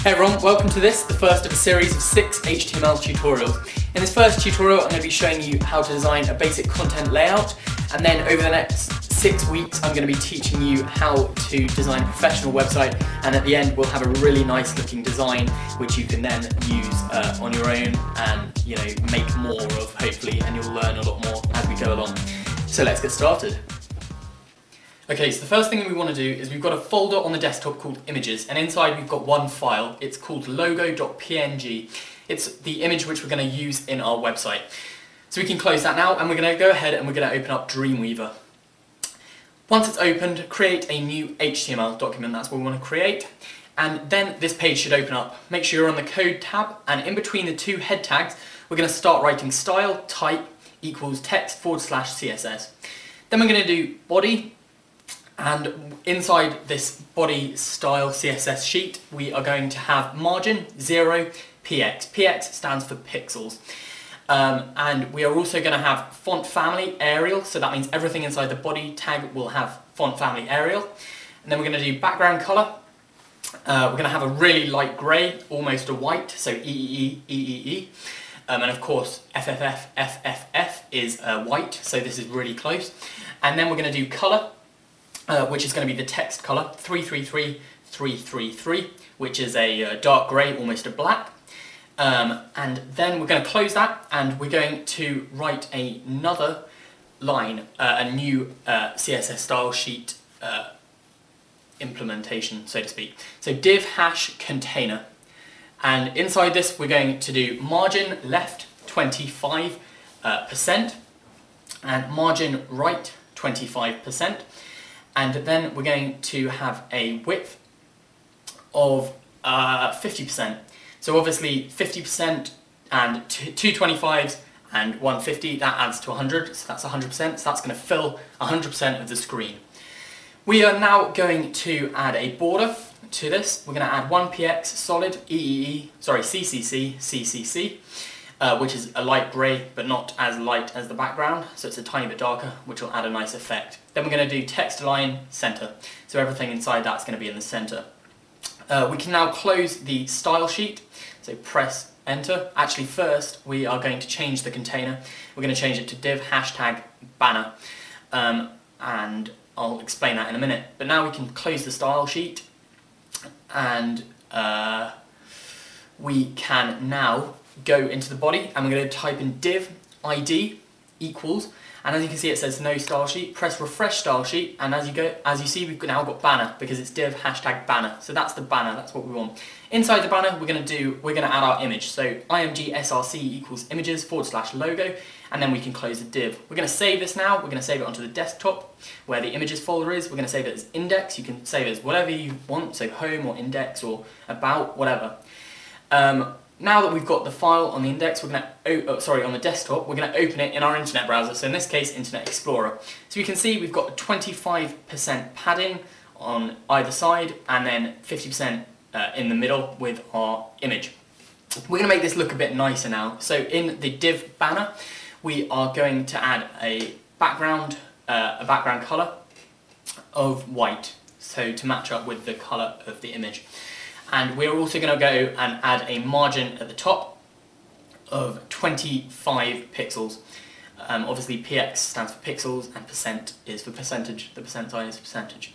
Hey everyone, welcome to this, the first of a series of 6 HTML tutorials. In this first tutorial I'm going to be showing you how to design a basic content layout, and then over the next 6 weeks I'm going to be teaching you how to design a professional website, and at the end we'll have a really nice looking design which you can then use on your own and make more of, hopefully, and you'll learn a lot more as we go along. So let's get started. Okay, so the first thing we want to do is we've got a folder on the desktop called images, and inside we've got one file. It's called logo.png. It's the image which we're going to use in our website. So we can close that now, and we're going to go ahead and we're going to open up Dreamweaver. Once it's opened, create a new HTML document. That's what we want to create, and then this page should open up. Make sure you're on the code tab, and in between the two head tags we're going to start writing style type equals text / CSS. Then we're going to do body. And inside this body style CSS sheet, we are going to have margin 0 px. Px stands for pixels. And we are also going to have font family Arial, so that means everything inside the body tag will have font family Arial. And then we're going to do background color. We're going to have a really light grey, almost a white, so EEE. And of course FFF is white, so this is really close. And then we're going to do color, which is going to be the text colour, 333333, which is a dark grey, almost a black. And then we're going to close that, and we're going to write another line, a new CSS style sheet implementation, so to speak. So div hash container. And inside this we're going to do margin left 25% and margin right 25%. And then we're going to have a width of 50%. So obviously 50% and two 25s and 150, that adds to 100, so that's 100%, so that's going to fill 100% of the screen. We are now going to add a border to this. We're going to add 1px solid CCC, which is a light grey but not as light as the background, so it's a tiny bit darker, which will add a nice effect. Then we're going to do text align center, so everything inside that's going to be in the center. We can now close the style sheet, so press enter. Actually first we are going to change the container. We're going to change it to div hashtag banner, and I'll explain that in a minute. But now we can close the style sheet, and we can now go into the body, and we're going to type in div id equals, and as you can see it says no style sheet. Press refresh style sheet, and as you see we've now got banner because it's div hashtag banner. So that's the banner, that's what we want. Inside the banner we're going to add our image. So img src equals images / logo, and then we can close the div. We're going to save this now. We're going to save it onto the desktop where the images folder is. We're going to save it as index. You can save it as whatever you want, so home or index or about, whatever. Now that we've got the file on the index, on the desktop, we're going to open it in our internet browser, so in this case Internet Explorer. So you can see we've got 25% padding on either side, and then 50% in the middle with our image. We're going to make this look a bit nicer now. So in the div banner, we are going to add a background colour of white, so to match up with the colour of the image. And we're also going to go and add a margin at the top of 25 pixels. Obviously px stands for pixels and percent is for percentage, the percent sign is percentage.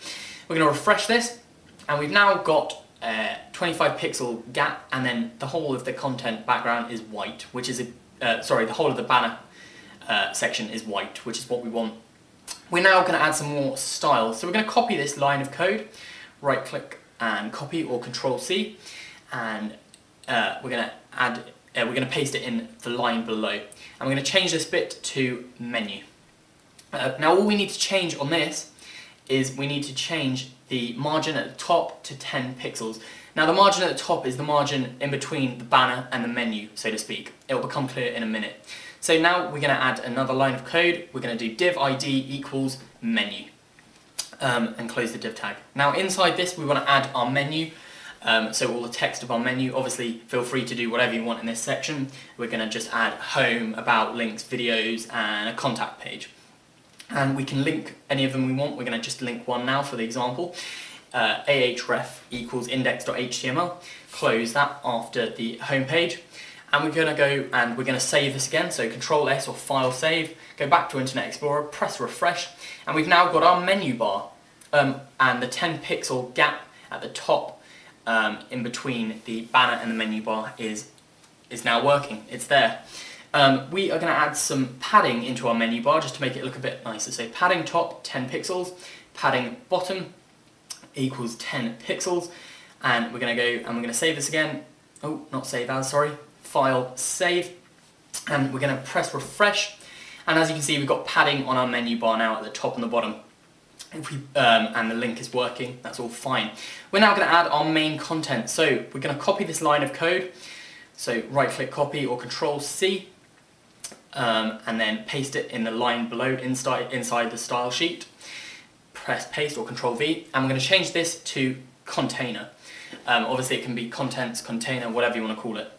We're going to refresh this, and we've now got a 25 pixel gap, and then the whole of the content background is white, which is the whole of the banner section is white, which is what we want. We're now going to add some more style, so we're going to copy this line of code, right click and copy, or Control C, and we're going to paste it in the line below, and we're going to change this bit to menu. Now all we need to change on this is we need to change the margin at the top to 10 pixels. Now the margin at the top is the margin in between the banner and the menu, so to speak. It will become clear in a minute. So now we're going to add another line of code. We're going to do div id equals menu. And close the div tag. Now inside this we want to add our menu, so all the text of our menu. Obviously feel free to do whatever you want in this section. We're going to just add home, about, links, videos and a contact page. and we can link any of them we want. We're going to just link one now for the example. ahref equals index.html, close that after the home page, and we're going to go and we're going to save this again, so Control S or File Save, go back to Internet Explorer, press refresh, and we've now got our menu bar and the 10 pixel gap at the top in between the banner and the menu bar is now working, it's there. We are going to add some padding into our menu bar just to make it look a bit nicer. So padding top 10 pixels, padding bottom equals 10 pixels, and we're going to go and we're going to save this again. Oh, not save as, sorry. File, save, and we're going to press refresh, and as you can see we've got padding on our menu bar now at the top and the bottom. If we, and the link is working, that's all fine. We're now going to add our main content, so we're going to copy this line of code, so right click copy or Control C, and then paste it in the line below inside the style sheet. Press paste or Control V, and we're going to change this to container. Obviously it can be contents, container, whatever you want to call it.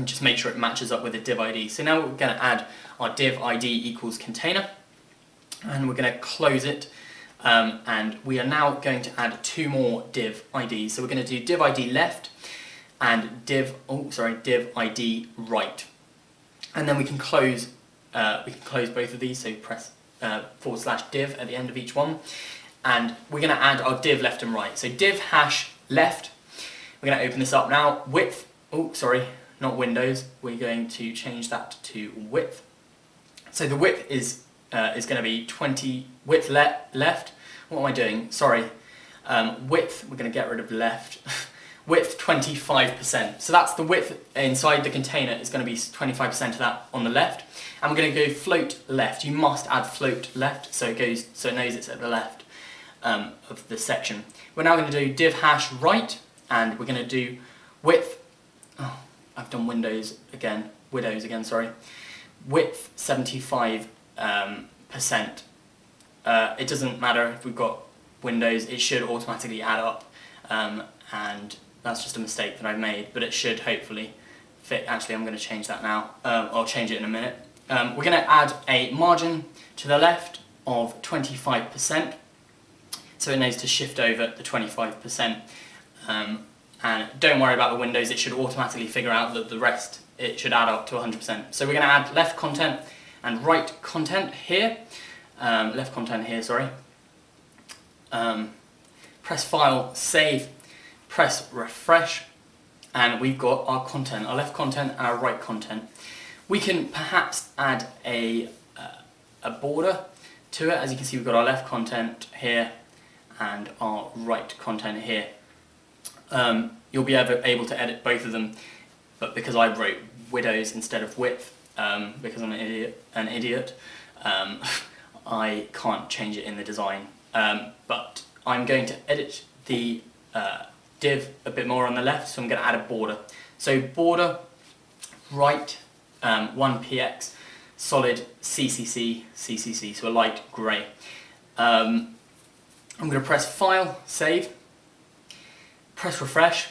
Just make sure it matches up with the div ID. So now we're going to add our div ID equals container, and we're going to close it, and we are now going to add two more div IDs. So we're going to do div ID left and div ID right, and then we can close both of these. So press /div at the end of each one, and we're going to add our div left and right. So div hash left, we're going to open this up now. Width, not Windows, we're going to change that to width. So the width is going to be 20, width left, what am I doing? Sorry, width, we're going to get rid of left, width 25%. So that's the width inside the container is going to be 25% of that on the left. And we're going to go float left. You must add float left so it knows it's at the left of the section. We're now going to do div hash right, and we're going to do width, I've done Windows again, sorry. Width 75%. It doesn't matter if we've got Windows, it should automatically add up, and that's just a mistake that I've made, but it should hopefully fit. Actually, I'm going to change that now. I'll change it in a minute. We're going to add a margin to the left of 25%, so it knows to shift over the 25%. And don't worry about the windows, it should automatically figure out that the rest, it should add up to 100%. So we're going to add left content and right content here. Press File, Save, press Refresh, and we've got our content, our left content and our right content. We can perhaps add a border to it. As you can see, we've got our left content here and our right content here. You'll be able to edit both of them, but because I wrote widows instead of width, because I'm an idiot, I can't change it in the design. But I'm going to edit the div a bit more on the left, so I'm going to add a border. So border right 1px solid CCC, so a light grey. I'm going to press File, Save, press Refresh,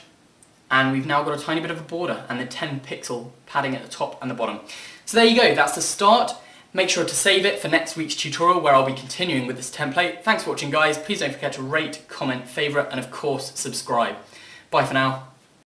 and we've now got a tiny bit of a border and the 10 pixel padding at the top and the bottom. So there you go, that's the start. Make sure to save it for next week's tutorial where I'll be continuing with this template. Thanks for watching guys, please don't forget to rate, comment, favourite and of course subscribe. Bye for now.